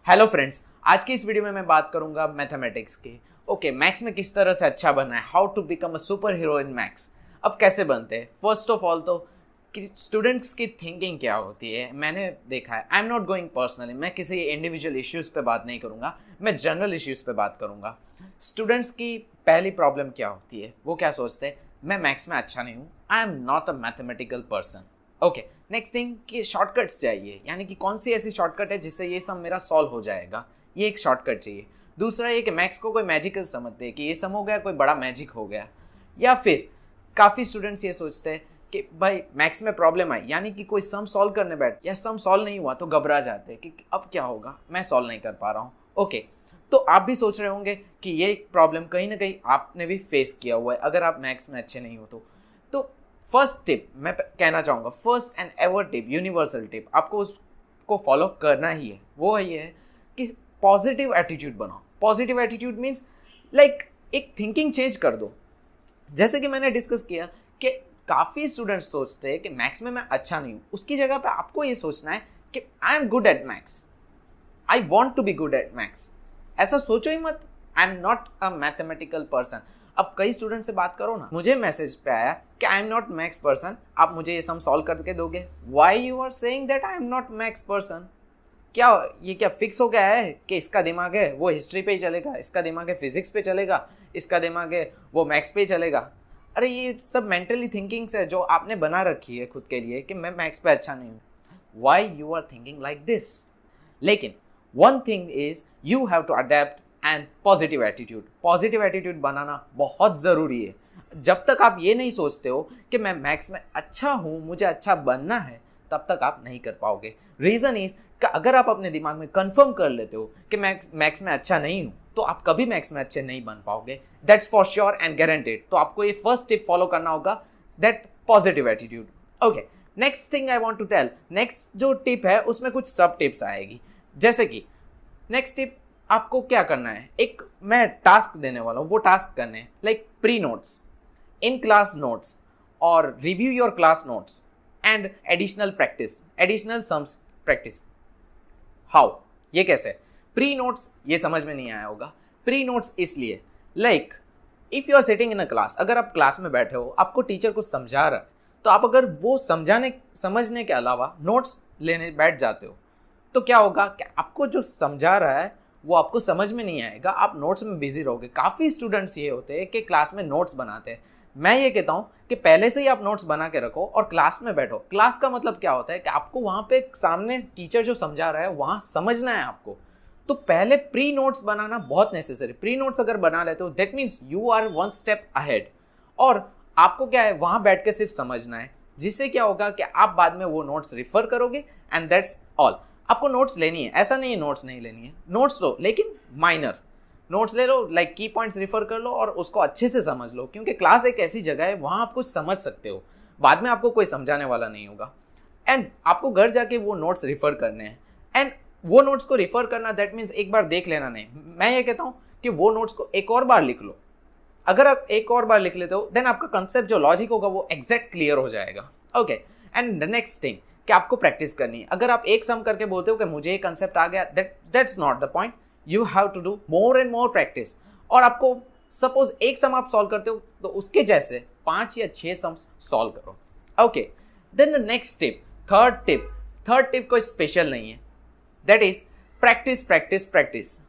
Hello friends, आज की इस वीडियो में मैं बात करूंगा मैथमेटिक्स की। मैथ्स में किस तरह से अच्छा बनना है, how to become a super hero in maths. अब कैसे बनते हैं, फर्स्ट ऑफ ऑल तो कि स्टूडेंट्स की थिंकिंग क्या होती है मैंने देखा है। आई एम नॉट गोइंग पर्सनली, मैं किसी इंडिविजुअल इश्यूज़ पे बात नहीं करूंगा, मैं जनरल इश्यूज़ पे बात करूंगा। स्टूडेंट्स की पहली प्रॉब्लम क्या होती है, वो क्या सोचते हैं, मैं मैथ्स में अच्छा नहीं हूँ, आई am not a mathematical person. Next thing कि शॉर्टकट्स चाहिए, यानी कि कौन सी ऐसी शॉर्टकट है जिससे ये सम मेरा सॉल्व हो जाएगा, ये एक शॉर्टकट चाहिए। दूसरा ये कि मैथ्स को कोई मैजिकल समझते हैं कि ये सम हो गया, कोई बड़ा मैजिक हो गया। या फिर काफ़ी स्टूडेंट्स ये सोचते हैं कि भाई मैथ्स में प्रॉब्लम आई, यानी कि कोई सम सॉल्व करने बैठ या सम सॉल्व नहीं हुआ तो घबरा जाते हैं कि अब क्या होगा, मैं सॉल्व नहीं कर पा रहा हूँ। तो आप भी सोच रहे होंगे कि ये प्रॉब्लम कहीं ना कहीं आपने भी फेस किया हुआ है अगर आप मैथ्स में अच्छे नहीं हो तो फर्स्ट टिप मैं कहना चाहूँगा, first and ever tip, universal tip, आपको उसको फॉलो करना ही है। वो ये है कि पॉजिटिव एटीट्यूड बनाओ। पॉजिटिव एटीट्यूड मीन्स लाइक एक थिंकिंग चेंज कर दो। जैसे कि मैंने डिस्कस किया कि काफ़ी स्टूडेंट्स सोचते हैं कि मैथ्स में मैं अच्छा नहीं हूँ, उसकी जगह पे आपको ये सोचना है कि I am good at maths, I want to be good at maths. ऐसा सोचो ही मत I am not a mathematical person. अब कई स्टूडेंट से बात करो ना, मुझे मैसेज पे आया कि I am not maths person, आप मुझे ये सम सॉल्व करके दोगे। Why you are saying that I am not maths person? क्या ये क्या फिक्स हो गया है कि इसका दिमाग है वो हिस्ट्री पे ही चलेगा, इसका दिमाग है फिजिक्स पे चलेगा, इसका दिमाग है वो मैथ्स पे ही चलेगा? अरे ये सब मेंटली थिंकिंग्स है जो आपने बना रखी है खुद के लिए कि मैं मैथ्स पे अच्छा नहीं हूँ। Why you are thinking like this? लेकिन one thing is you have to adept and positive attitude. Positive attitude बनाना बहुत ज़रूरी है। जब तक आप ये नहीं सोचते हो कि मैं मैथ्स में अच्छा हूँ, मुझे अच्छा बनना है, तब तक आप नहीं कर पाओगे। रीज़न इज कि अगर आप अपने दिमाग में कंफर्म कर लेते हो कि मैं मैथ्स में अच्छा नहीं हूँ, तो आप कभी मैथ्स में अच्छे नहीं बन पाओगे। That's for sure and guaranteed. तो आपको ये फर्स्ट टिप फॉलो करना होगा, that positive attitude. Next thing I want to tell, next जो टिप है उसमें कुछ सब टिप्स आएगी। जैसे कि नेक्स्ट टिप, आपको क्या करना है, एक मैं टास्क देने वाला हूँ, वो टास्क करने हैं like pre notes, in class notes और review your class notes and additional practice, additional sums practice. How, ये कैसे? प्री नोट्स ये समझ में नहीं आया होगा। प्री नोट्स इसलिए like if you are sitting in a class, अगर आप क्लास में बैठे हो, आपको टीचर कुछ समझा रहा है, तो आप अगर वो समझने के अलावा नोट्स लेने बैठ जाते हो, तो क्या होगा कि आपको जो समझा रहा है वो आपको समझ में नहीं आएगा, आप नोट्स में बिजी रहोगे। काफ़ी स्टूडेंट्स ये होते हैं कि क्लास में नोट्स बनाते हैं। मैं ये कहता हूँ कि पहले से ही आप नोट्स बना के रखो और क्लास में बैठो। क्लास का मतलब क्या होता है कि आपको वहाँ पे सामने टीचर जो समझा रहा है वहाँ समझना है आपको। तो पहले प्री नोट्स बनाना बहुत नेसेसरी। प्री नोट्स अगर बना लेते हो, that means you are one step ahead. और आपको क्या है, वहाँ बैठ के सिर्फ समझना है, जिससे क्या होगा कि आप बाद में वो नोट्स रिफर करोगे एंड दैट्स ऑल। आपको नोट्स लेनी है, ऐसा नहीं है नोट्स नहीं लेनी है, नोट्स लो, लेकिन माइनर नोट्स ले लो, लाइक की पॉइंट्स रिफर कर लो और उसको अच्छे से समझ लो, क्योंकि क्लास एक ऐसी जगह है वहाँ आप कुछ समझ सकते हो, बाद में आपको कोई समझाने वाला नहीं होगा। एंड आपको घर जाके वो नोट्स रिफर करने हैं। एंड वो नोट्स को रिफर करना दैट मीन्स एक बार देख लेना नहीं, मैं ये कहता हूँ कि वो नोट्स को एक और बार लिख लो। अगर आप एक और बार लिख लेते हो देन आपका कंसेप्ट जो लॉजिक होगा वो एग्जैक्ट क्लियर हो जाएगा। एंड द नेक्स्ट थिंग कि आपको प्रैक्टिस करनी है। अगर आप एक सम करके बोलते हो कि मुझे ये कंसेप्ट आ गया, that's not the point. You have to do more and more practice. और आपको सपोज एक सम आप सॉल्व करते हो तो उसके जैसे 5 या 6 सम्स सॉल्व करो। Then the next tip, third tip कोई स्पेशल नहीं है, that is practice practice practice.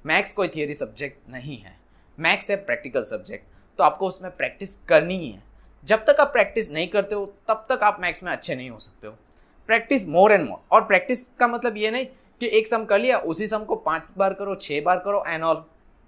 Maths कोई थियरी सब्जेक्ट नहीं है, मैथ्स है प्रैक्टिकल सब्जेक्ट, तो आपको उसमें प्रैक्टिस करनी ही है। जब तक आप प्रैक्टिस नहीं करते हो तब तक आप मैथ्स में अच्छे नहीं हो सकते हो। प्रैक्टिस मोर एंड मोर। और प्रैक्टिस का मतलब ये नहीं कि एक सम कर लिया उसी सम को 5 बार करो, 6 बार करो एंड ऑल।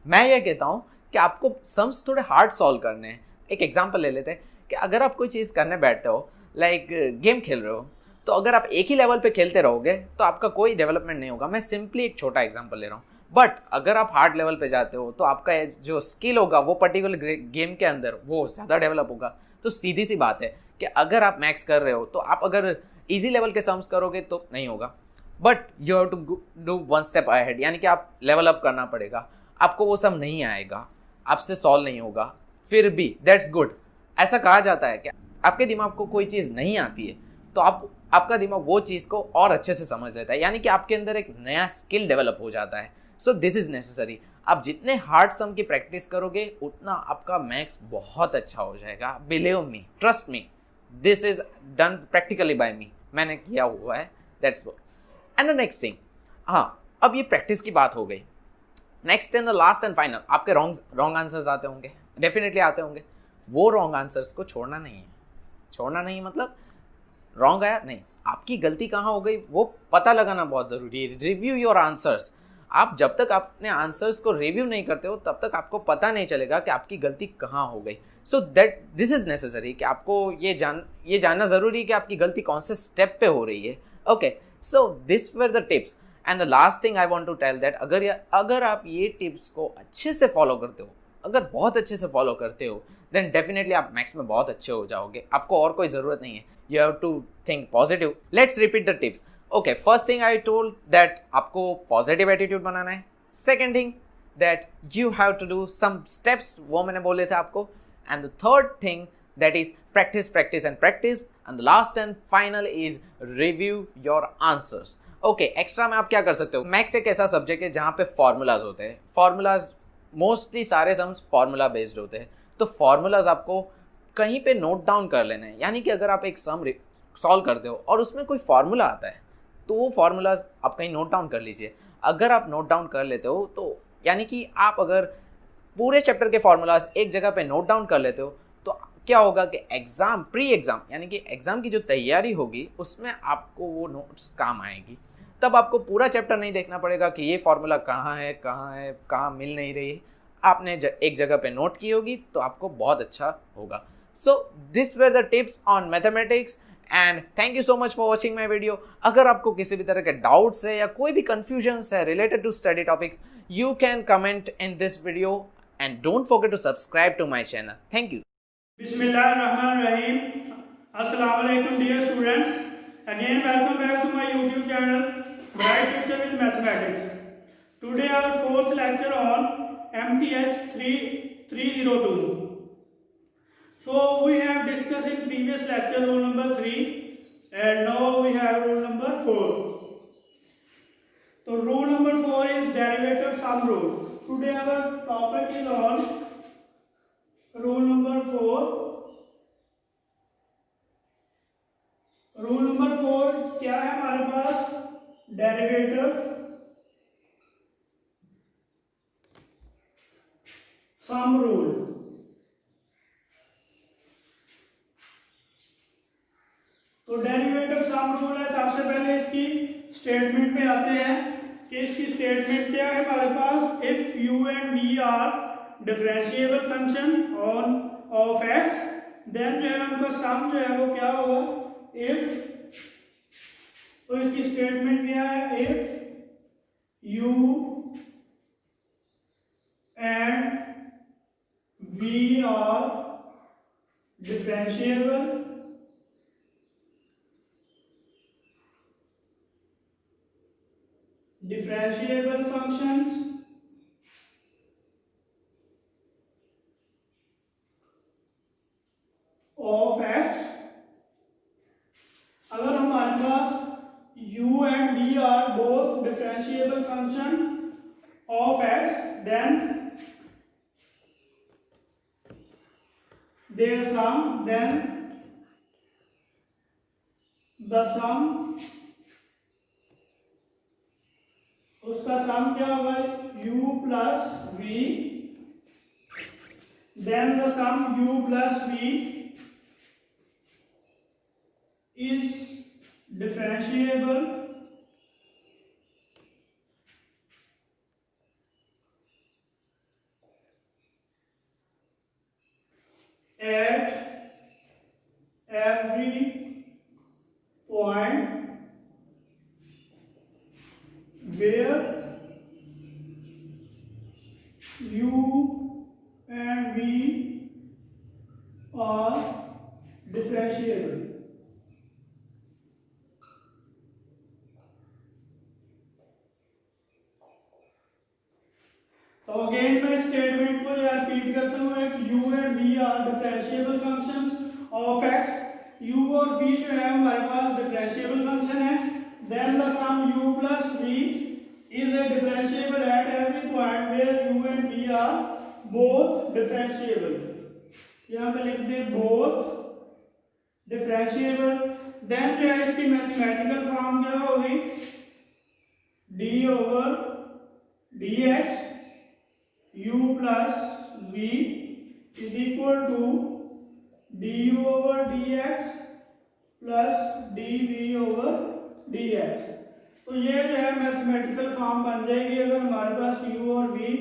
मैं ये कहता हूँ कि आपको सम्स थोड़े हार्ड सॉल्व करने हैं। एक एग्जांपल ले लेते हैं कि अगर आप कोई चीज़ करने बैठते हो, लाइक गेम खेल रहे हो, तो अगर आप एक ही लेवल पे खेलते रहोगे तो आपका कोई डेवलपमेंट नहीं होगा। मैं सिंपली एक छोटा एग्जाम्पल ले रहा हूँ। बट अगर आप हार्ड लेवल पे जाते हो तो आपका जो स्किल होगा वो पर्टिकुलर गेम के अंदर वो ज़्यादा डेवलप होगा। तो सीधी सी बात है कि अगर आप मैथ्स कर रहे हो तो आप अगर इजी लेवल के सम्स करोगे तो नहीं होगा, but you have to do one step ahead, यानी कि आप लेवल अप करना पड़ेगा। आपको वो सम नहीं आएगा, आपसे सॉल्व नहीं होगा, फिर भी दैट्स गुड। ऐसा कहा जाता है कि आपके दिमाग को कोई चीज़ नहीं आती है तो आप आपका दिमाग वो चीज़ को और अच्छे से समझ लेता है, यानी कि आपके अंदर एक नया स्किल डेवलप हो जाता है। So this is necessary. आप जितने हार्ड सम की प्रैक्टिस करोगे उतना आपका मैथ्स बहुत अच्छा हो जाएगा। Believe me, trust me, this is done practically by me, मैंने किया हुआ है। That's what. And the next thing, हाँ, अब ये प्रैक्टिस की बात हो गई। Next and the last and final, आपके रॉन्ग आंसर्स आते होंगे, डेफिनेटली आते होंगे। वो रॉन्ग आंसर्स को छोड़ना नहीं है। छोड़ना नहीं मतलब रॉन्ग आया नहीं, आपकी गलती कहाँ हो गई वो पता लगाना बहुत ज़रूरी है। Review your answers. आप जब तक अपने आंसर्स को रिव्यू नहीं करते हो तब तक आपको पता नहीं चलेगा कि आपकी गलती कहाँ हो गई। So that this is necessary कि आपको ये जानना ज़रूरी है कि आपकी गलती कौन से स्टेप पे हो रही है। Okay, so this were the tips. And the last thing I want to tell that अगर आप ये टिप्स को अच्छे से फॉलो करते हो, अगर बहुत अच्छे से फॉलो करते हो, देन डेफिनेटली आप मैथ्स में बहुत अच्छे हो जाओगे। आपको और कोई ज़रूरत नहीं है। You have to think positive. Let's repeat the tips. Okay, first thing I told that आपको positive attitude बनाना है। Second thing that you have to do some steps, वो मैंने बोले थे आपको। And the third thing that is practice, practice and practice. And the last and final is review your answers. Okay, extra में आप क्या कर सकते हो? मैथ्स एक ऐसा सब्जेक्ट है जहाँ पे फॉर्मूलाज होते हैं। फॉर्मूलाज मोस्टली सारे सम्स फॉर्मूला बेस्ड होते हैं, तो फॉर्मूलाज आपको कहीं पे नोट डाउन कर लेना है। यानी कि अगर आप एक सम सॉल्व करते हो और उसमें कोई फार्मूला आता है तो वो फार्मूलाज आप कहीं नोट डाउन कर लीजिए। अगर आप नोट डाउन कर लेते हो तो यानी कि आप अगर पूरे चैप्टर के फार्मूलाज एक जगह पे नोट डाउन कर लेते हो तो क्या होगा कि एग्जाम, प्री एग्जाम यानी कि एग्जाम की जो तैयारी होगी उसमें आपको वो नोट्स काम आएगी। तब आपको पूरा चैप्टर नहीं देखना पड़ेगा कि ये फार्मूला कहाँ है कहाँ मिल नहीं रही है। आपने एक जगह पे नोट की होगी तो आपको बहुत अच्छा होगा। So this were the tips on mathematics and thank you so much for watching my video. अगर आपको किसी भी तरह के डाउट्स है या कोई भी confusions है related to study topics, you can comment in this video and don't forget to subscribe to my channel. Thank you. Bismillahirrahmanirrahim. Assalamu alaikum dear students. Again welcome back to my YouTube channel Bright Future with Mathematics. Today our fourth lecture on MTH 302. So we have discussed in previous lecture rule number 3 and now we have rule number 4. So rule number 4 is derivative sum rule. Today our topic is on rule number 4. Rule number 4 क्या है हमारे पास? Derivative sum rule. तो derivative sum rule है। सबसे पहले इसकी statement पे आते हैं कि इसकी स्टेटमेंट क्या है हमारे पास। If you and we are differentiable function on of x, then जो है उनका सम जो है वो क्या होगा, इफ। तो इसकी स्टेटमेंट क्या है, if you and we are differentiable functions of x। अगर हमारे पास u and v are both differentiable function of x, then their sum, then the sum, उसका सम क्या होगा, u plus v, then the sum u plus v is differentiable at every point where u and v are differentiable। तो again मैं statement को repeat करता हूँ। If u and v are differentiable functions of x, u और v जो है हमारे पास डिफरेंशिएबल फंक्शन है, then the sum u plus v is a differentiable at every point where u and v are both differentiable. यहाँ पे लिख they both differentiable. Then जो है इसकी मैथमेटिकल फॉर्म क्या होगी, d over dx u plus v is equal to du over dx plus dv over dx। तो ये जो है मैथमेटिकल फॉर्म बन जाएगी अगर हमारे पास u और v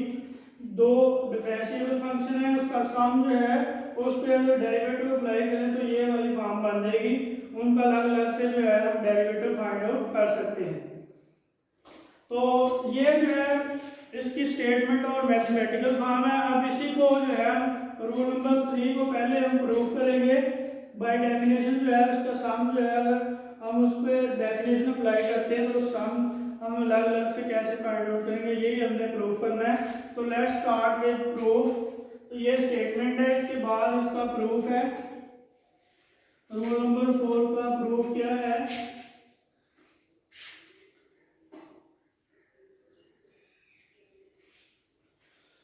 दो डिफरेंशिएबल फंक्शन है, उसका सम जो है उस पे अगर डेरिवेटिव अप्लाई करें तो ये वाली फॉर्म बन जाएगी। उनका अलग अलग से जो है हम डेरिवेटिव फाइंड आउट कर सकते हैं। तो ये जो है इसकी स्टेटमेंट और मैथमेटिकल फॉर्म है। अब इसी को जो है रूल नंबर 3 को पहले हम प्रूव करेंगे बाय डेफिनेशन। जो है उसका सम जो है अगर हम उस पर डेफिनेशन अप्लाई करते हैं तो सम हम अलग अलग से कैसे फाइंड आउट करेंगे, यही हमने प्रूव करना है। तो लेट्स स्टार्ट विद प्रूफ। तो ये स्टेटमेंट है, इसके बाद इसका प्रूफ है। रूल नंबर 4 का प्रूफ क्या है,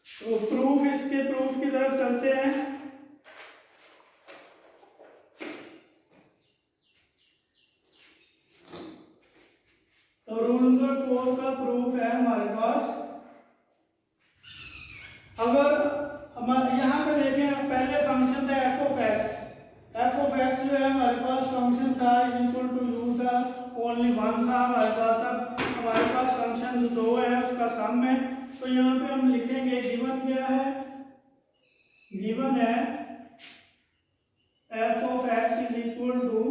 तो प्रूफ, इसके प्रूफ की तरफ चलते हैं। तो रूल नंबर 4 का प्रूफ है हमारे पास, अगर हमारे यहाँ पे देखें पहले फंक्शन था एफ ऑफ एक्स जो है हमारे पास फंक्शन था इक्वल टू यू था, ओनली वन था हमारे पास। अब हमारे पास फंक्शन जो दो है उसका सम है। तो यहाँ पे हम लिखेंगे गिवन क्या है, गिवन है F of X is equal to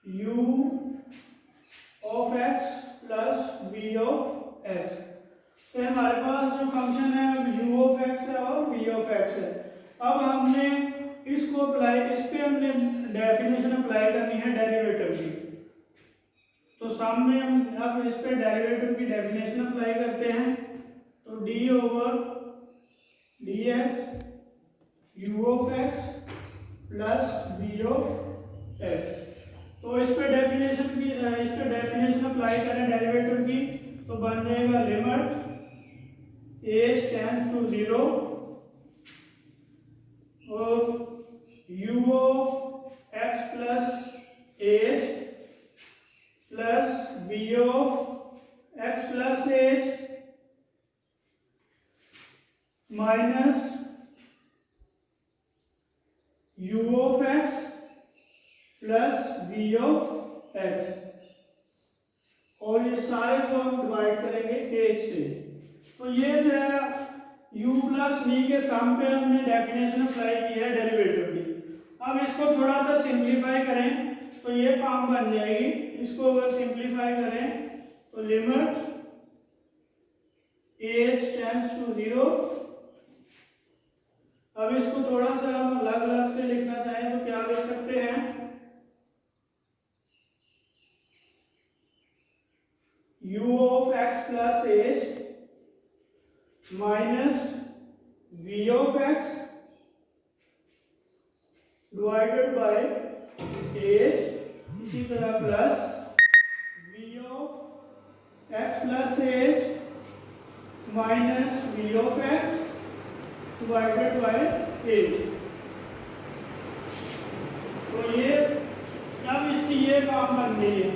u of x plus v of x। तो हमारे पास जो फंक्शन है u ऑफ x है और v ऑफ x है। अब हमने इसको अप्लाई, इस पे हमने डेफिनेशन अप्लाई करनी है डेरिवेटिव की। तो सामने हम अब इस पे डेरिवेटिव की डेफिनेशन अप्लाई करते हैं। तो d over dx u of x plus v of x। तो इस पे डेफिनेशन अप्लाई करें डेरिवेटिव की तो बन जाएगा लिमिट a टेंड्स टू 0 और u of x plus h plus v of x plus h minus u of x plus v of x, और ये सारे को हम डिवाइड करेंगे h से। तो ये जो है u प्लस v के सम पे हमने डेफिनेशन अप्लाई की है डेरिवेटिव की। अब इसको थोड़ा सा सिंप्लीफाई करें तो ये फॉर्म बन जाएगी। इसको अगर सिंप्लीफाई करें तो लिमिट h टेंड्स टू 0। अब इसको थोड़ा सा हम अलग अलग से लिखना चाहें तो क्या लिख सकते हैं, u of x plus h minus v of x divided by h, इसी तरह plus v of x plus h minus v of x divided by h। तो ये अब इसकी ये फॉर्म बन गई है।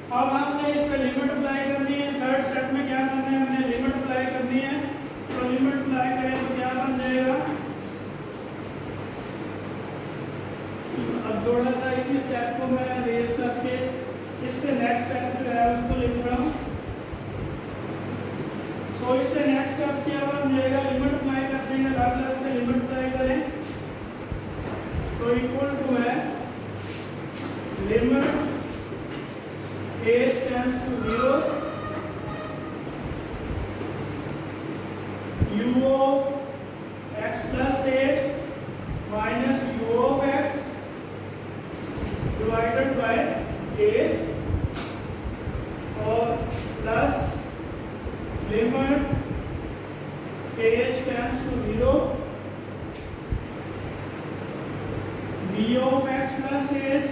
अब हमने इस पे लिमिट अप्लाई करनी है। थर्ड स्टेप में क्या करना है, हमने लिमिट अप्लाई करनी है। तो लिमिट अप्लाई करें तो क्या बन जाएगा, अब थोड़ा सा इसी स्टेप को मैं रेज करके इससे नेक्स्ट स्टेप जो है उसको लिख रहा हूँ। तो इससे नेक्स्ट स्टेप क्या बन जाएगा, लिमिट अप्लाई करते हैं, अलग अलग से लिमिट अप्लाई करें तो इक्वल टू है limit h tends to 0 u of x plus h minus u of x divided by h और plus limit h tends to 0 B of X plus H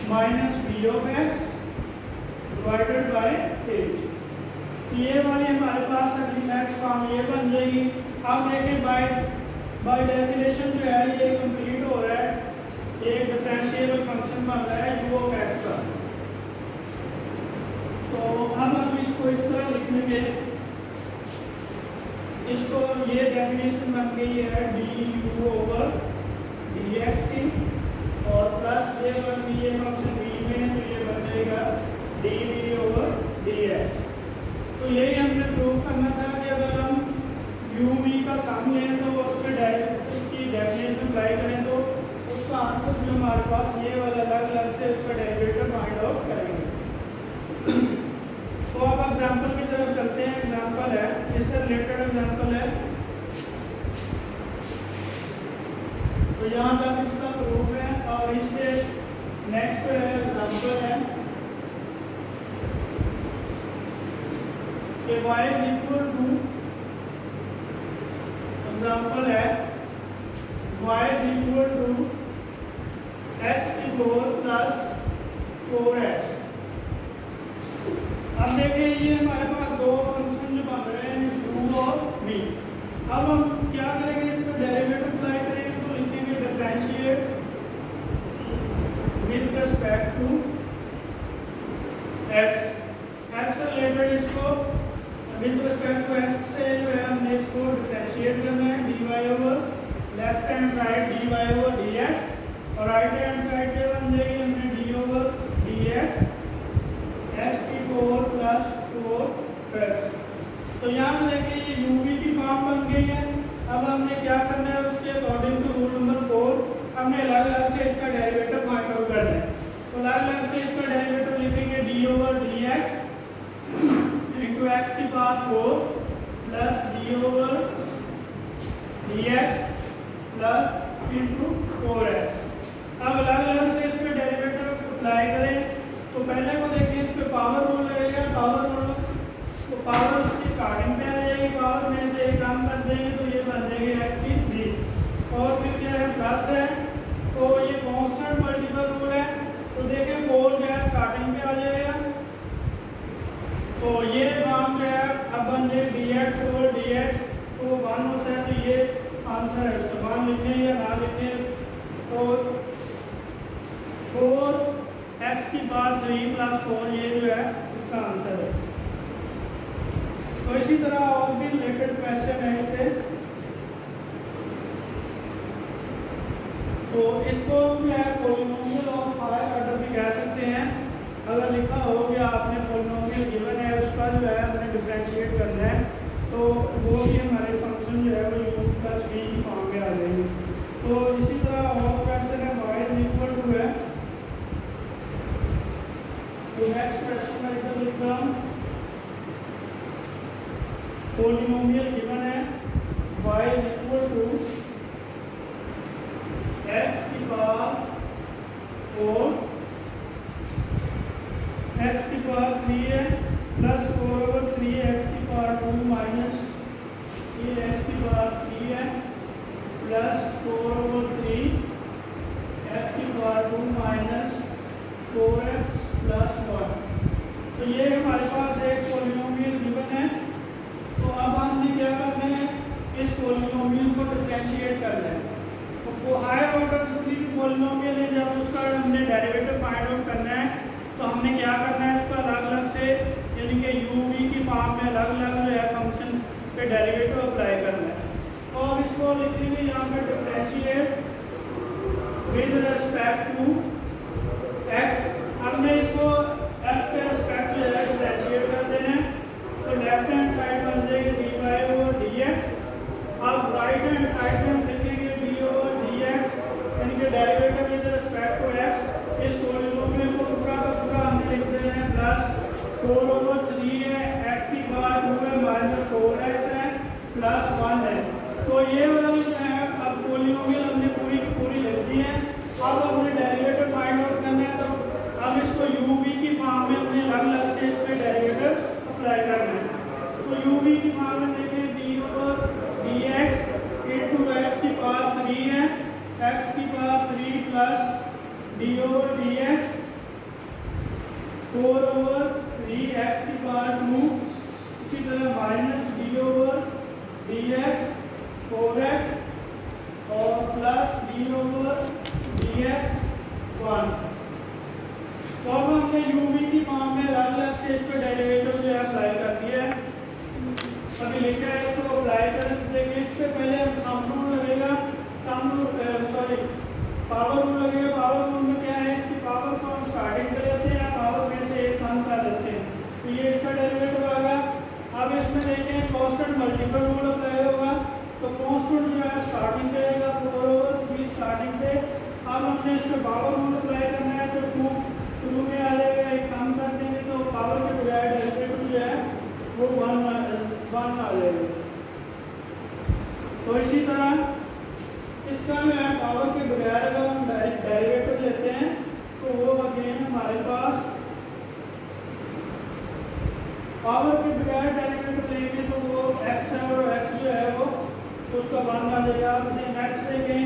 minus B of X divided by H. ये वाली हमारे पास अगली max form ये बन जाएगी। अब देखें बाय डेफिनेशन जो है ये कंप्लीट हो रहा है, ये डिफरेंशिएबल फंक्शन बन रहा है u ऑफ x का। तो अब हम इसको इस तरह लिख लेंगे, इसको ये डेफिनेशन बन गई है du ओवर dx की, और प्लस ये बन गई ये फंक्शन v में, तो ये बन जाएगा dv ओवर dx। तो यही हमने प्रूव करना था कि अगर हम u v का सम लें तो उसकी डेफिनेशन अप्लाई करें तो उसका आंसर जो हमारे पास ये वाला अलग अलग से उसका डेरिवेटिव फाइंड आउट करेंगे। तो अब एग्जांपल की तरफ चलते हैं। एग्जांपल है, इससे रिलेटेड एग्जांपल है, तो यहाँ तक इसका प्रूफ है। और इससे नेक्स्ट एग्जांपल है कि y is equal to, example है y is equal to x की 4 प्लस 4x। अब देखिए ये हमारे पास दो फंक्शन जो बन रहे हैं u और v। अब हम क्या करेंगे, इसका डेरिवेटिव अप्लाई करेंगे, तो लिखेंगे differentiate with respect to x। x से रिलेटेड इसको विद रिस्पेक्ट टू x से जो है हमने इसको डिफरेंशिएट करना है, dy over left hand side dy over dx, और राइट हैंड साइड पे बन जाएगी हमने d ओवर dx x की 4 प्लस 4x। तो यहाँ देखिए ये uv की फॉर्म बन गई है। अब हमने क्या करना है, उसके अकॉर्डिंग टू रूल नंबर 4 हमने अलग अलग से इसका डेरिवेटिव फाइंड आउट करना है। तो अलग अलग से इसका डेरिवेटिव लिखेंगे d over dx into x की power 4 plus d over dx plus into 4x। अब अलग अलग से इसके डेरिवेटिव अप्लाई करें। तो पहले को देखिए, इस पे पावर रूल लगेगा, पावर रूल तो पावर उसकी स्टार्टिंग पे आ जाएगी, पावर में से एक काम कर देंगे तो ये बन जाएगी x की 3, और फिर क्या है प्लस है, तो ये कांस्टेंट मल्टीपल रूल है। तो देखिए 4 जो है स्टार्टिंग पे आ जाएगा, तो ये फॉर्म जो है अब बन जाए dx ओवर dx, तो 1 होता है, तो ये आंसर है उसका। मान लिखें या ना लिखें, तो 4x की पावर 3 प्लस 4 ये जो है इसका आंसर है। तो इसी तरह और भी रिलेटेड क्वेश्चन है इसे, तो इसको जो है पॉलिनोमियल ऑफ हायर ऑर्डर भी कह सकते हैं। अगर लिखा हो कि आपने पॉलिनोमियल गिवन है, उसका जो है हमने डिफरेंशिएट करना है, तो वो भी हमारे फंक्शन जो है वो u प्लस v की फॉर्म में आ जाएंगे। तो इसी तरह और क्वेश्चन है y इज इक्वल टू है, तो नेक्स्ट क्वेश्चन है इधर लिख रहा हूँ, पॉलिनोमियल गिवन है y is equal to x की पावर 4, x की पावर 3 है, प्लस 4 ओवर 3 x की पावर 2 माइनस ये x की पावर 3 है, प्लस 4 ओवर 3 x की पावर 2 माइनस 4x प्लस 1। तो ये हमारे पास एक पॉलिनोमियल गिवन है। तो अब हमने क्या करना है, इस पॉलिनोमियल को डिफरेंशिएट करना है। तो हायर ऑर्डर की पॉलिनोमियल है, जब उसका हमने डेरिवेटिव फाइंड आउट करना है तो हमने क्या करना है, उसका अलग अलग से यानी कि uv की फॉर्म में अलग अलग जो है फंक्शन पे डेरिवेटिव अप्लाई करना है। और इसको लिखेंगे यहाँ पे differentiate with respect to x। हमने इसको x के रिस्पेक्ट जो है डिफरेंशिएट कर देना है, तो लेफ्ट हैंड साइड बन जाएगी dy ओवर dx। अब राइट हैंड साइड में हम लिखेंगे d ओवर dx यानी कि derivative with respect to x। इस पॉलिनोमियल को पूरा का पूरा हमने लिख देना है, प्लस 4 ओवर 3 है, x की पावर 2 है, माइनस 4x है, प्लस 1 है। तो ये वाली जो है अब पॉलिनोमियल हमने पूरी की पूरी लिख दी है। अब हमने डेरिवेटिव फाइंड आउट करना है, तो अब इसको uv की फॉर्म में हमने अलग अलग से इसके डेरिवेटिव अप्लाई करना है। तो uv की फॉर्म में देखें d over dx into x की पावर 3 है, एक्स की power 3 plus D over D x 4 over 3 x की पावर 2, इसी तरह minus d over D x 4x और plus D over D x 1। तो अब हमने यूवी की फॉर्म में अलग अलग से इसका डेरिवेटिव जो है अप्लाई कर दिया है। अभी लिखा है इसको अप्लाई कर देंगे। इससे पहले हम सम रूल लगेगा, पावर रूल लगेगा। पावर रूल में क्या है, इसकी पावर को हम स्टार्टिंग कर लेते हैं या पावर में से एक कम कर देते हैं, तो ये इसका डेरिवेटिव आ गया। अब इसमें देखें कांस्टेंट मल्टीपल रूल अप्लाई होगा, तो कांस्टेंट जो है स्टार्टिंग पे आएगा 4 ओवर 3 स्टार्टिंग पे। अब हमने इस पे पावर रूल अप्लाई करना है, तो 2 शुरू में आ जाएगा, एक कम कर देंगे तो पावर के बजाय डेरिवेटिव जो है वो 1 आ जाएगा। तो इसी तरह इसका जो है पावर के बगैर अगर हम डायरेक्ट डेरिवेटिव लेते हैं तो वो अगेन हमारे पास पावर के बगैर डेरिवेटिव लेंगे तो वो x है और x जो है वो तो उसका 1 आ जाएगा। अपने नेक्स्ट देखें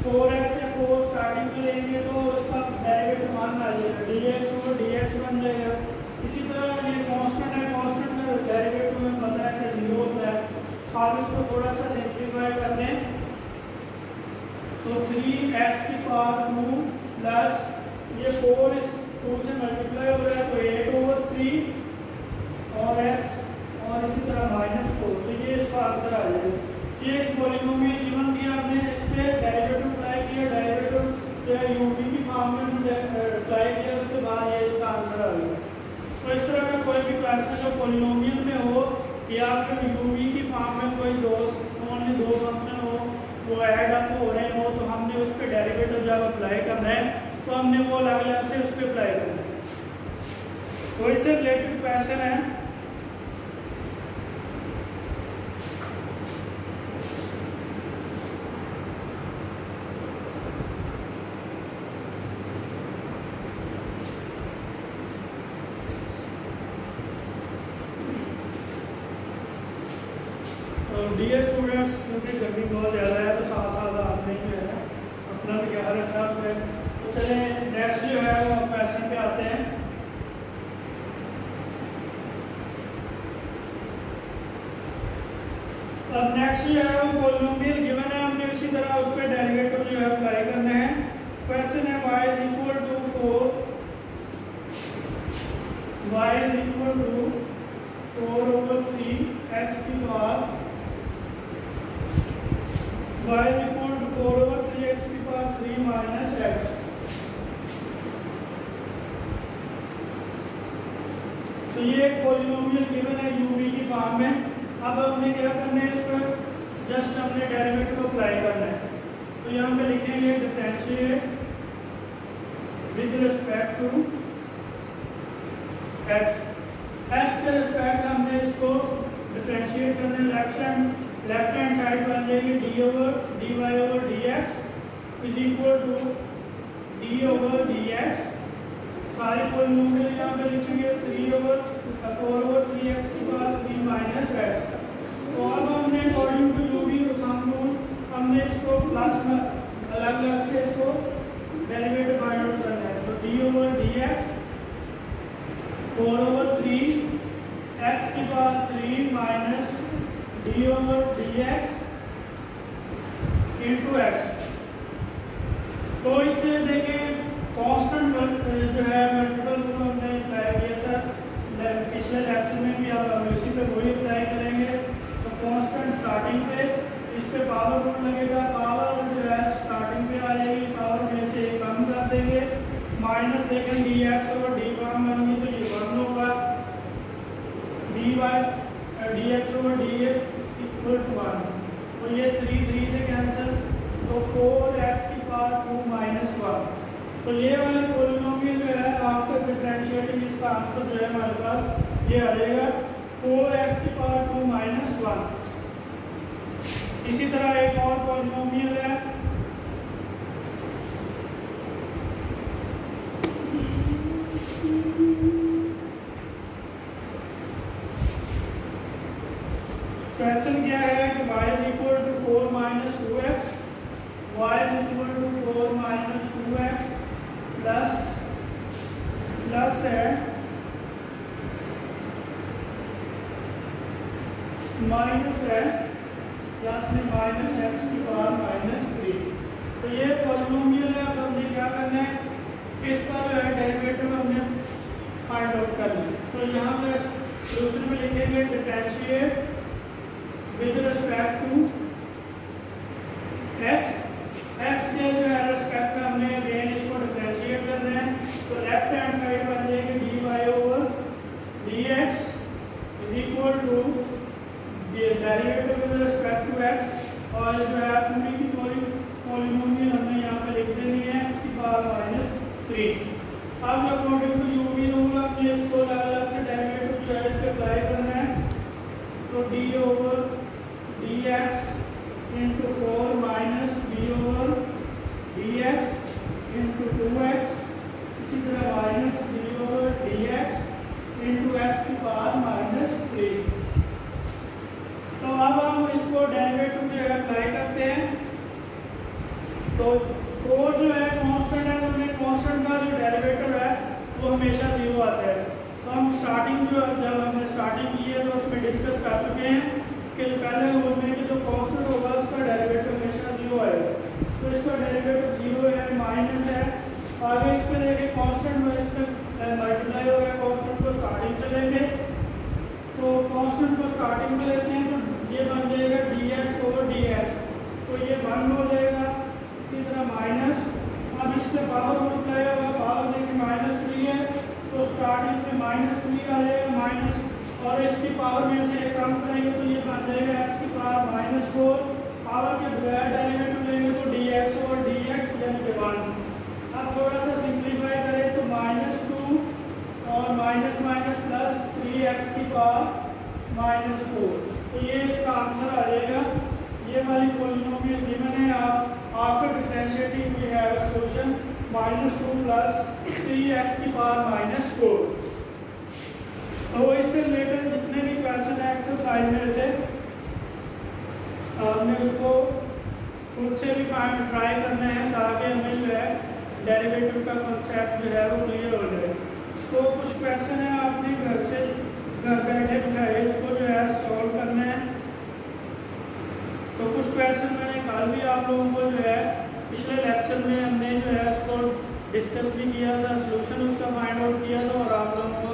4x या 4 स्टार्टिंग में लेंगे तो उसका डेरिवेटिव 1 आ जाएगा, dx और dx बन जाएगा। इसी तरह ये कांस्टेंट है, कांस्टेंट का डेरिवेटिव में पता है कि 0 होता है। आप इसको थोड़ा सा सिंप्लीफाई कर दें तो 3x की पावर 2 प्लस ये 4 इस 2 से मल्टीप्लाई हो रहा है तो 8 ओवर 3 और x और इसी तरह -4, तो ये इसका आंसर आ जाएगा। ये एक पॉलिनोमियल गिवन थी, आपने इस पे डेरिवेटिव अप्लाई किया, डेरिवेटिव जो है यूवी की फॉर्म में अप्लाई किया, उसके बाद ये इसका आंसर आ गया। तो इस तरह का कोई भी क्वेश्चन जो पॉलिनोमियल में हो या फिर यूवी की फॉर्म में कोई ओनली 2 फंक्शन हो वो ऐड अप हो रहे हो, तो हमने उस पर डेरिवेटिव जब अप्लाई करना है तो हमने वो अलग अलग से उस पर अप्लाई करना है। तो इससे रिलेटेड क्वेश्चन है डियर स्टूडेंट्स, क्योंकि गर्मी बहुत ज़्यादा है तो साथ साथ आपने जो है अपना भी ख्याल रखना है। तो चले नेक्स्ट जो है वो क्वेश्चन पे आते हैं। अब नेक्स्ट जो है वो पॉलिनोमियल गिवन है, हमने उसी तरह उस पर डेरिवेटिव जो है अप्लाई करना है। क्वेश्चन है y is equal to 4 over 3 x की power y is equal to 4 over 3x की पावर 3 minus x। तो ये एक पॉलिनोमियल गिवन है यूवी की फॉर्म में। अब हमने क्या करना है, इस पर जस्ट हमने डेरिवेटिव अप्लाई करना है। तो यहाँ पे लिखेंगे differentiate with respect to x। x के रिस्पेक्ट हमने इसको डिफरेंशिएट करना है। लेफ्ट हैंड साइड बन जाएगी D Y over D X is equal to D over D X. सारे पॉलिनोमियल यहाँ पे लिखेंगे 4 ओवर 3x की पावर 3 माइनस x। तो अब हमने according to UV sum rule हमने इसको प्लस में अलग अलग से इसको डेरिवेटिव फाइंड आउट करना है। तो D over D x 4 over 3 x की power 3 minus d over D x into x. तो इसमें देखें कांस्टेंट जो है मल्टीपल रूल हमने अप्लाई किया था पिछले लेक्चर में भी, अब हम इसी पे वही अप्लाई करेंगे। तो कांस्टेंट स्टार्टिंग पे इस पे पावर रूल लगेगा, पावर जो है स्टार्टिंग पे आ जाएगी, पावर में से कम कर देंगे, माइनस देखें डी एक्स और डी फॉर्म बनेंगे तो ये 1 होगा, D Y D X over D X equal to 1। तो ये 3 से कैंसिल, तो 4x की पावर 2 माइनस 1। तो ये वाले पॉलिनोमियल जो है आफ्टर डिफरेंशिएटिंग इसका आंसर जो है हमारे पास ये आ जाएगा 4x की पावर 2 माइनस 1। इसी तरह एक और पॉलिनोमियल है क्वेश्चन क्या है कि y is equal to 4 minus 2x, y is minus है प्लस में माइनस एक्स की पावर माइनस 3। तो ये पॉलिनोमियल है। अब हमने क्या करना है, इसका जो है डेरिवेटिव हमने फाइंड आउट करना है। तो यहाँ पे सोल्यूशन में लिखेंगे differentiate with respect to X. X के जो है रिस्पेक्ट में हमने अगेन इसको डिफरेंशिएट करना है। तो लेफ्ट हैंड साइड बन जाएगी dy over dx is equal to derivative with respect to X, और जो है पूरी की पूरी पॉलिनोमियल हमने यहाँ पे लिख देनी है उसकी पावर माइनस 3। अब अकॉर्डिंग टू यूवी रूल हमने इसको अलग से डेरिवेटिव जो है इस पे अप्लाई करना है। तो d over dx into 4 minus b over dx into 2x, इसी तरह minus b over dx into x की पावर माइनस 3। तो अब हम इसको डेरिवेटिव जो है अप्लाई करते हैं। तो 4 जो है कांस्टेंट है, तो हमने कांस्टेंट का जो डेरिवेटिव है वो हमेशा 0 आता है। तो हम स्टार्टिंग जो जब हमने स्टार्टिंग की है तो उसमें डिस्कस कर चुके हैं कि पहले रूल में कि जो कांस्टेंट होगा उसका डेरिवेटिव हमेशा 0 आएगा। तो इसका डेरिवेटिव 0 है, माइनस है। आगे इस पर देखिए कांस्टेंट में इस पर मल्टीप्लाई हो गया, कांस्टेंट को स्टार्टिंग से लेंगे। तो कांस्टेंट को स्टार्टिंग में लेते हैं तो ये बन जाएगा dx ओवर dx, तो ये 1 हो जाएगा। इसी तरह माइनस, अब इससे पावर मल्टीप्लाई होगा, पावर देखिए माइनस 3 है तो स्टार्टिंग में माइनस 3 आ जाएगा माइनस, और इसकी पावर में से एक कम करेंगे तो ये बन जाएगा x की पावर माइनस 4। पावर के बगैर डेरिवेटिव लेंगे तो dx ओवर dx यानी कि 1। अब थोड़ा सा सिंप्लीफाई करें तो माइनस 2 और माइनस माइनस प्लस 3x की पावर माइनस 4। तो ये इसका आंसर आ जाएगा। ये वाली पॉलिनोमियल गिवन है। आप after differentiating we have a solution minus 2 plus 3x की पावर माइनस 4। तो इससे रिलेटेड जितने भी क्वेश्चन है एक्सरसाइज में से हमने उसको खुद से भी ट्राई करना है ताकि हमें जो है डेरिवेटिव का कॉन्सेप्ट जो है वो क्लियर हो जाए। तो कुछ क्वेश्चन है आपने घर बैठे बिठाए इसको जो है सॉल्व करना है। तो कुछ क्वेश्चन मैंने कल भी आप लोगों को जो है पिछले लेक्चर में हमने जो है उसको डिस्कस भी किया था, सॉल्यूशन उसका फाइंड आउट किया था, और आप लोगों को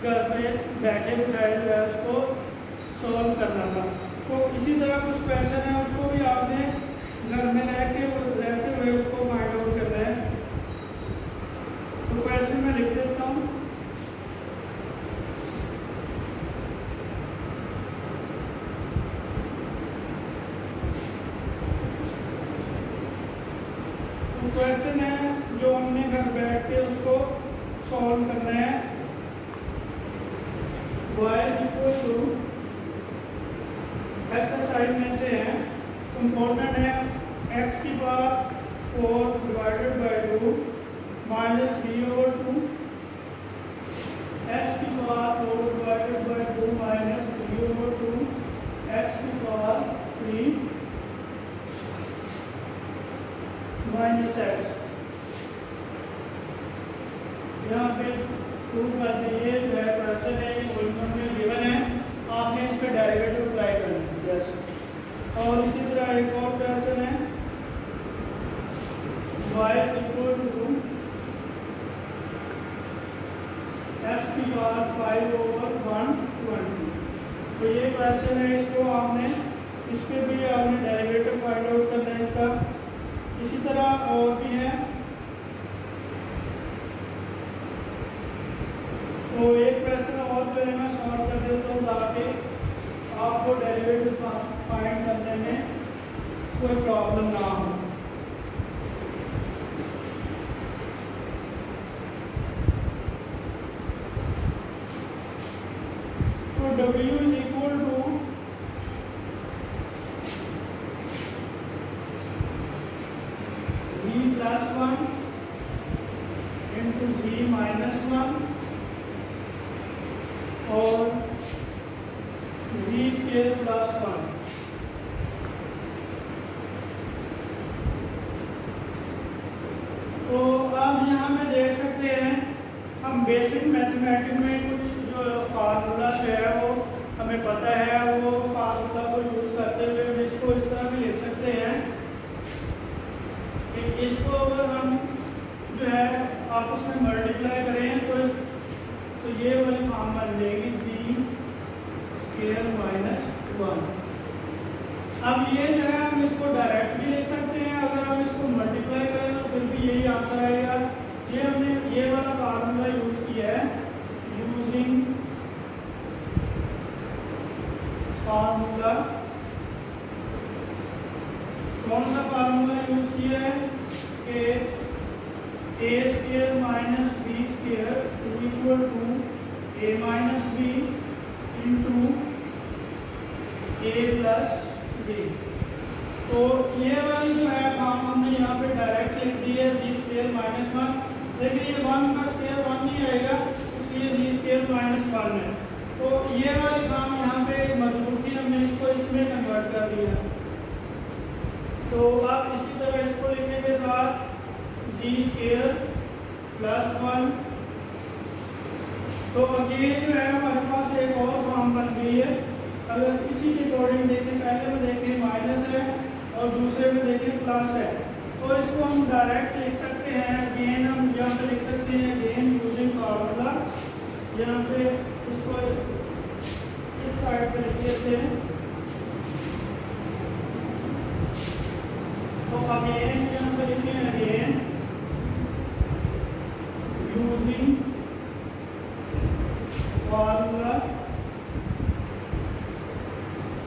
घर पे बैठे बिठाए जो है उसको सॉल्व करना था। तो इसी तरह कुछ क्वेश्चन है उसको भी आपने घर में रहते हुए उसको फाइंड आउट करना है। तो क्वेश्चन मैं लिख देता हूँ। क्वेश्चन है जो हमने घर बैठ के उसको सॉल्व करना है। y इक्वल टू एक्सरसाइज में से है कंपोनेंट है x की power 4 divided by 2 minus 3 over 2, x की power 4 divided by 2 minus 3 over 2, x की पावर 3 माइनस एक्स। यहाँ पे प्रूव करते हैं ये जो है क्वेश्चन है, ये पॉलिनोमियल गिवन है, आपने इस पे डेरिवेटिव अप्लाई करना है जैसे। और इसी तरह एक और क्वेश्चन है y इक्वल टू x की पावर 5 ओवर 120। तो ये क्वेश्चन है, इसको आपने इस पे भी आपने डेरिवेटिव फाइंड आउट करना है इसका। इसी तरह और भी है। तो एक क्वेश्चन और जो है मैं सॉल्व कर देता हूँ ताकि आपको डेरिवेटिव फाइंड करने में कोई प्रॉब्लम ना हो। तो W is equal to +1 into z -1 और z स्क्वायर +1। तो अब यहाँ में देख सकते हैं हम बेसिक मैथमेटिक्स में कुछ जो फार्मूला है वो हमें पता है वो फार्मूला को यूज़ करते हुए हम इसको इस तरह भी लिख सकते हैं कि इसको अगर हम जो है आपस में मल्टीप्लाई करें तो ये वाली फॉर्म बन जाएगी जी स्क्वायर माइनस 1। अब ये जो है हम इसको डायरेक्ट भी लिख सकते हैं, अगर हम इसको मल्टीप्लाई करें तो फिर भी यही आंसर आएगा। ये हमने ये वाला फार्मूला यूज किया है, यूजिंग फार्मूला। कौन सा फार्मूला यूज किया है कि a square minus b square equal to a minus b into a plus b. तो ये वाली जो है फॉर्म हमने यहाँ पे डायरेक्ट लिख दी है जी स्क्वायर माइनस 1, लेकिन ये 1 का स्क्वायर 1 नहीं आएगा, इसलिए जी स्क्वायर माइनस 1 है। तो ये वाली फॉर्म यहाँ पे मजबूत थी, हमने इसको इसमें कन्वर्ट कर दिया। तो अब इसी तरह इसको लिखने के साथ जी स्क्वायर प्लस 1। तो अगेन जो है हमारे पास एक और फॉर्म बन गई है। अगर इसी के अकॉर्डिंग देखें, पहले में देखें माइनस है और दूसरे में देखें प्लस है, तो इसको हम डायरेक्ट लिख सकते हैं। अगेन हम यहाँ पे लिख सकते हैं अगेन यूजिंग फार्मूला। यहाँ पे इसको इस साइड पे लिख देते हैं। तो अगेन यहाँ पे लिखें अगेन यूजिंग फार्मूला।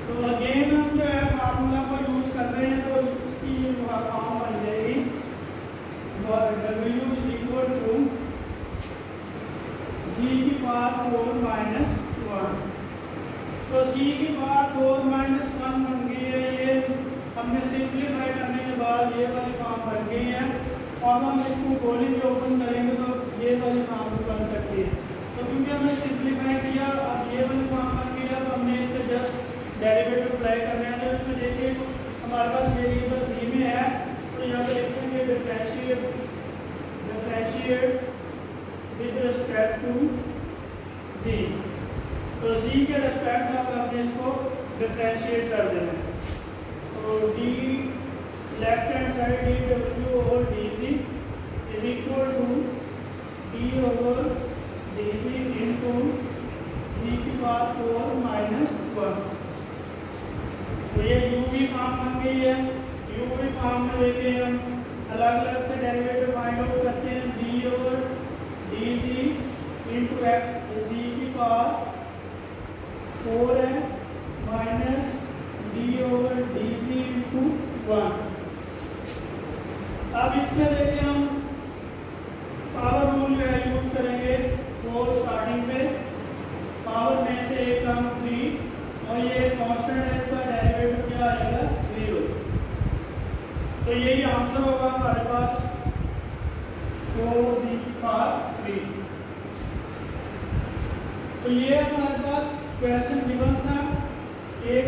तो अगेन हम जो है फार्मूला को यूज कर रहे हैं, तो इसकी फॉर्म बन जाएगी W इज इक्वल टू जी की पावर 4 माइनस 1। तो जी की पावर 4 माइनस 1 बन गई है। ये हमने सिंप्लीफाई करने के बाद ये वाली फॉर्म बन गई है, और हम इसको गोली भी ओपन करेंगे तो ये वाली फॉर्म बन सकती है। तो क्योंकि हमने सिंप्लीफाई किया, अब ये वाली फॉर्म बन गई है, तो हमने इस पर जस्ट डेरिवेटिव अप्लाई करना है। तो इसमें देखिए हमारे पास वेरिएबल जी में है, तो यहाँ पे लिखेंगे डिफरेंशिएट विद रिस्पेक्ट टू जी। तो जी के रिस्पेक्ट में हमने इसको डिफरेंशिएट कर देना है। तो the left hand side D W over D G is equal to D over D G into D की पावर 4 माइनस 1। तो ये यूवी फॉर्म बन गई है। यूवी फॉर्म में लेके हम अलग अलग से डेरिवेटिव फाइंड आउट करते हैं। D over D G into x g की पावर 4 है minus d over D G into 1। अब इसमें देखिए हम पावर रूल जो है यूज करेंगे 4 स्टार्टिंग पे, पावर में से एक कम 3, और ये कांस्टेंट है, इसका डेरिवेटिव क्या आएगा 0। तो यही आंसर होगा हमारे पास 4 जी की पावर 3। तो ये हमारे पास क्वेश्चन गिवन था। एक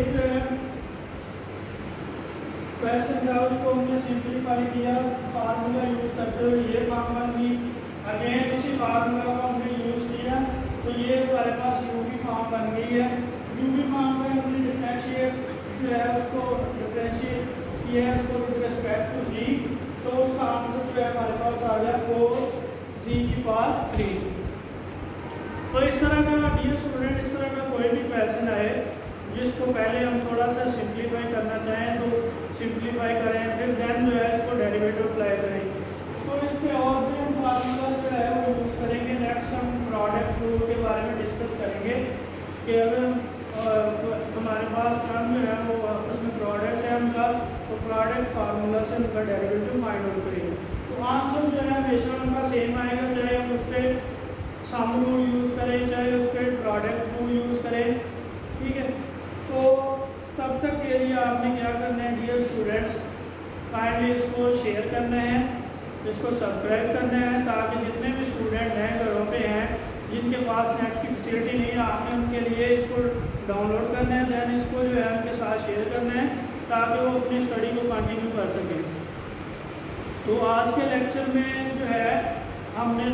क्वेश्चन था, उसको हमने सिंप्लीफाई किया फार्मूला यूज करते हुए, ये फार्मूला की अगेन उसी फार्मूला को हमने यूज किया, तो ये हमारे पास यूवी फॉर्म बन गई है। यूवी फॉर्म में हमने डिफरेंशिएट जो है उसको डिफरेंशिएट किया है उसको विद रिस्पेक्ट टू जी, तो उसका आंसर जो है हमारे पास आ गया 4 जी की पावर 3। तो इस तरह का डियर स्टूडेंट, इस तरह का कोई भी क्वेश्चन आए जिसको पहले हम थोड़ा सा सिंप्लीफाई करना चाहें तो सिंप्लीफाई करें, फिर देन जो है इसको डेरिवेटिव अप्लाई करें। तो इस पर और भी हम फार्मूला जो है वो यूज़ करेंगे। नेक्स्ट हम प्रोडक्ट रूल के बारे में डिस्कस करेंगे कि अगर हमारे पास टर्म जो है वो आपस में प्रोडक्ट है उनका, तो प्रोडक्ट फार्मूला से उनका डेरिवेटिव फाइंड आउट करेंगे। तो आंसर जो है हमेशा उनका सेम आएगा, चाहे हम उस पर सम रूल यूज़ करें, चाहे उस पर प्रोडक्ट रूल यूज़ करें, ठीक है। तो तब तक के लिए आपने क्या करना है डियर स्टूडेंट्स, काइंडली इसको शेयर करना है, इसको सब्सक्राइब करना है, ताकि जितने भी स्टूडेंट हैं घरों पे हैं जिनके पास नेट की फैसिलिटी नहीं है, आपने उनके लिए इसको डाउनलोड करना है, दैन इसको जो है उनके साथ शेयर करना है ताकि वो अपनी स्टडी को कंटिन्यू कर सकें। तो आज के लेक्चर में जो है हमने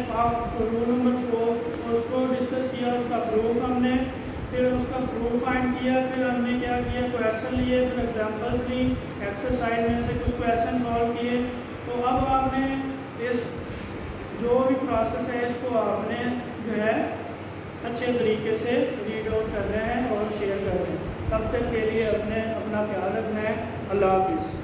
रूल नंबर 4 उसको डिस्कस किया, उसका प्रूफ हमने फिर उसका प्रूफ फाइंड किया, फिर हमने क्या किया, क्वेश्चन लिए, फिर एग्जांपल्स ली, एक्सरसाइज में से कुछ क्वेश्चन सॉल्व किए। तो अब आपने इस जो भी प्रोसेस है इसको आपने जो है अच्छे तरीके से रीड आउट करना है और शेयर करना है। तब तक के लिए अपना ख्याल रखना है। अल्लाह हाफिज़।